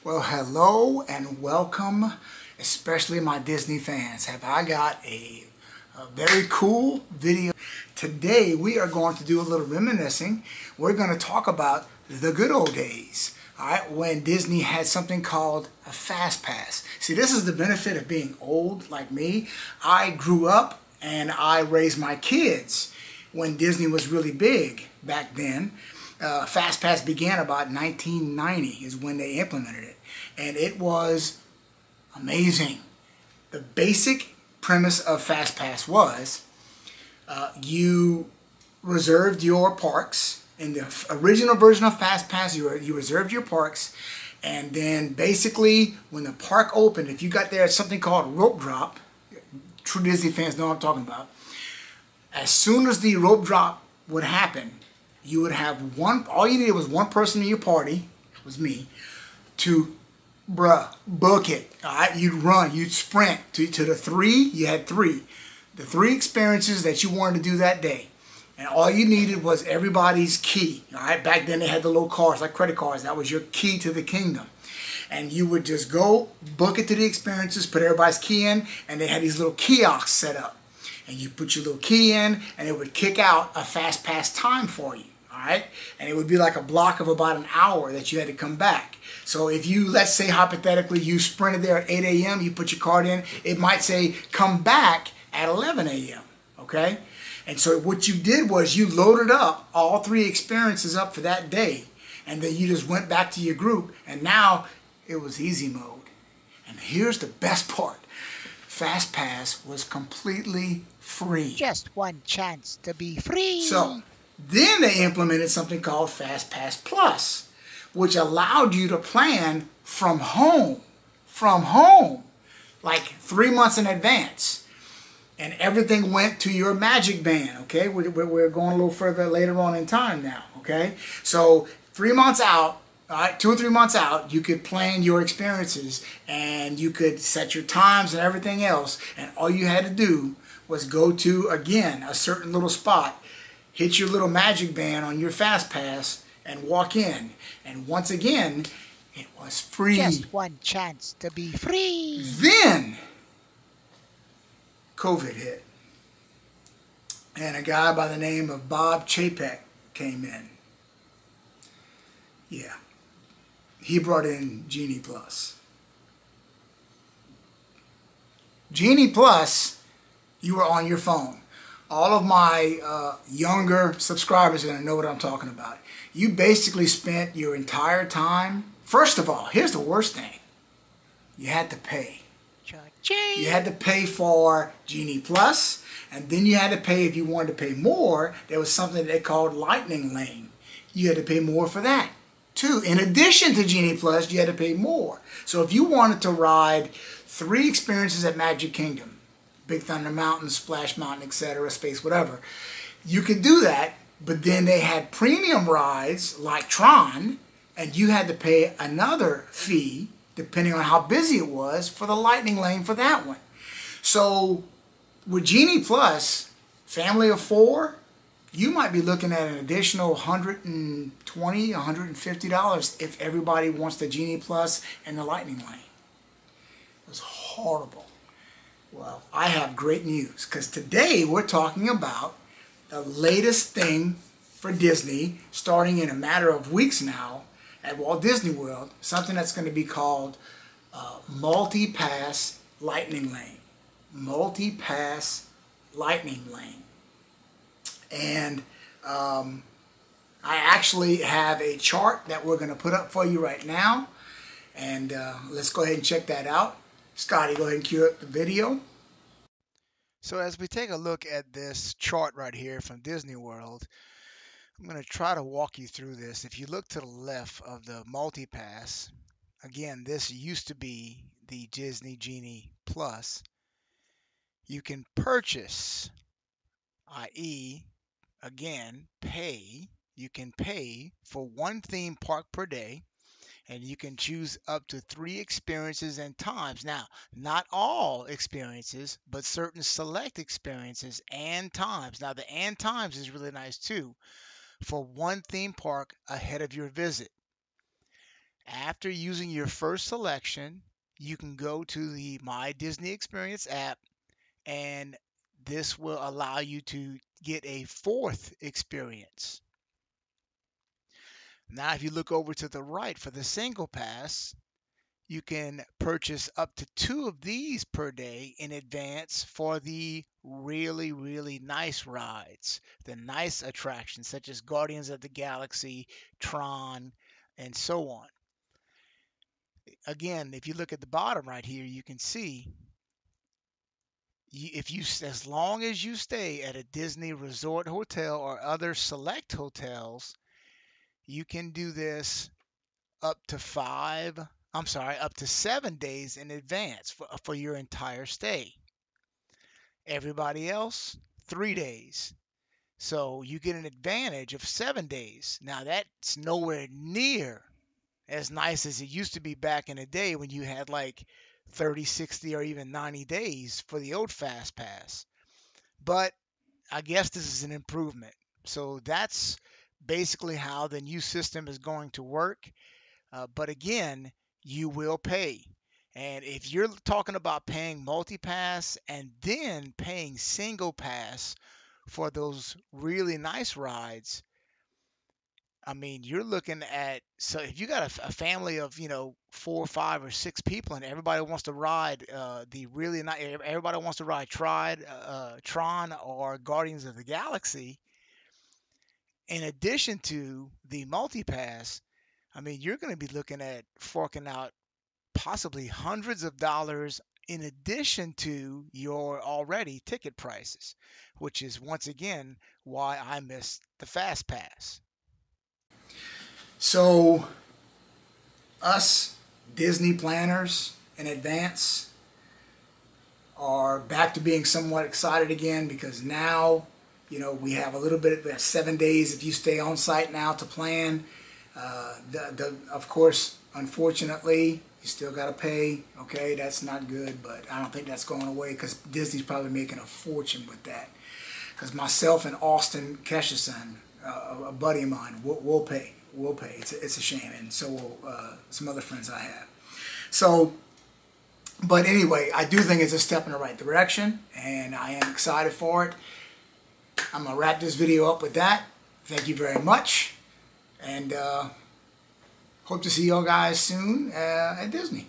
Well, hello and welcome, especially my Disney fans. Have I got a very cool video. Today we are going to do a little reminiscing. We're going to talk about the good old days, all right, when Disney had something called a FASTPASS. See, this is the benefit of being old like me. I grew up and I raised my kids when Disney was really big back then. FastPass began about 1990 is when they implemented it, and it was amazing. The basic premise of FastPass was you reserved your parks. In the original version of FastPass, you reserved your parks, and then basically when the park opened, if you got there at something called rope drop, true Disney fans know what I'm talking about, as soon as the rope drop would happen, you would have all you needed was one person in your party, it was me, to book it. All right, you'd run, you'd sprint to the three. You had the three experiences that you wanted to do that day, and all you needed was everybody's key. All right, back then they had the little cards like credit cards. That was your key to the kingdom, and you would just go book it to the experiences, put everybody's key in, and they had these little kiosks set up, and you put your little key in, and it would kick out a FastPass time for you. All right, and it would be like a block of about an hour that you had to come back. So if you, let's say hypothetically, you sprinted there at 8 a.m., you put your card in, it might say come back at 11 a.m., okay? And so what you did was you loaded up all three experiences up for that day, and then you just went back to your group, and now it was easy mode. And here's the best part. FastPass was completely free. Just one chance to be free. So then they implemented something called FastPass Plus, which allowed you to plan from home, like 3 months in advance. And everything went to your Magic Band, okay? We're going a little further later on in time now, okay? So 3 months out, all right, 2 or 3 months out, you could plan your experiences and you could set your times and everything else. And all you had to do was go to, again, a certain little spot, hit your little Magic Band on your FastPass and walk in. And once again, it was free. Just one chance to be free. Then COVID hit, and a guy by the name of Bob Chapek came in. Yeah, he brought in Genie Plus. Genie Plus, you were on your phone. All of my younger subscribers are going to know what I'm talking about. You basically spent your entire time. First of all, here's the worst thing. You had to pay. You had to pay for Genie Plus, and then you had to pay, if you wanted to pay more, there was something they called Lightning Lane. You had to pay more for that, too. In addition to Genie Plus, you had to pay more. So if you wanted to ride 3 experiences at Magic Kingdom, Big Thunder Mountain, Splash Mountain, etc., Space, whatever, you could do that, but then they had premium rides like Tron, and you had to pay another fee, depending on how busy it was, for the Lightning Lane for that one. So with Genie Plus, family of 4, you might be looking at an additional $120, $150 if everybody wants the Genie Plus and the Lightning Lane. It was horrible. Well, I have great news, because today we're talking about the latest thing for Disney, starting in a matter of weeks now at Walt Disney World, something that's going to be called Multipass Lightning Lane. Multipass Lightning Lane. And I actually have a chart that we're going to put up for you right now. And let's go ahead and check that out. Scotty, go ahead and cue up the video. So as we take a look at this chart right here from Disney World, I'm going to try to walk you through this. If you look to the left of the Multipass, again, this used to be the Disney Genie Plus. You can purchase, i.e., again, pay. You can pay for 1 theme park per day, and you can choose up to 3 experiences and times. Now, not all experiences, but certain select experiences and times. Now, the and times is really nice too, for 1 theme park ahead of your visit. After using your first selection, you can go to the My Disney Experience app, and this will allow you to get a fourth experience. Now, if you look over to the right for the single pass, you can purchase up to 2 of these per day in advance for the really, really nice rides, the nice attractions such as Guardians of the Galaxy, Tron, and so on. Again, if you look at the bottom right here, you can see as long as you stay at a Disney Resort hotel or other select hotels, you can do this up to 7 days in advance for your entire stay. Everybody else, 3 days. So you get an advantage of 7 days. Now that's nowhere near as nice as it used to be back in the day when you had like 30, 60, or even 90 days for the old FastPass. But I guess this is an improvement. So that's basically how the new system is going to work. But again, you will pay. And if you're talking about paying multipass and then paying single pass for those really nice rides, I mean, you're looking at, so if you got a family of, 4, 5, or 6 people, and everybody wants to ride the really nice, everybody wants to ride Tron or Guardians of the Galaxy, in addition to the multipass, I mean, you're going to be looking at forking out possibly hundreds of dollars in addition to your already ticket prices, which is once again why I missed the Fast Pass. So, us Disney planners in advance are back to being somewhat excited again, because now, we have a little bit of 7 days if you stay on site now to plan. Of course, unfortunately, you still got to pay. Okay, that's not good, but I don't think that's going away because Disney's probably making a fortune with that. Because myself and Austin Kesheson, a buddy of mine, we'll pay. We'll pay. It's a shame, and so will some other friends I have. So, but anyway, I do think it's a step in the right direction, and I am excited for it. I'm going to wrap this video up with that. Thank you very much, and hope to see y'all guys soon at Disney.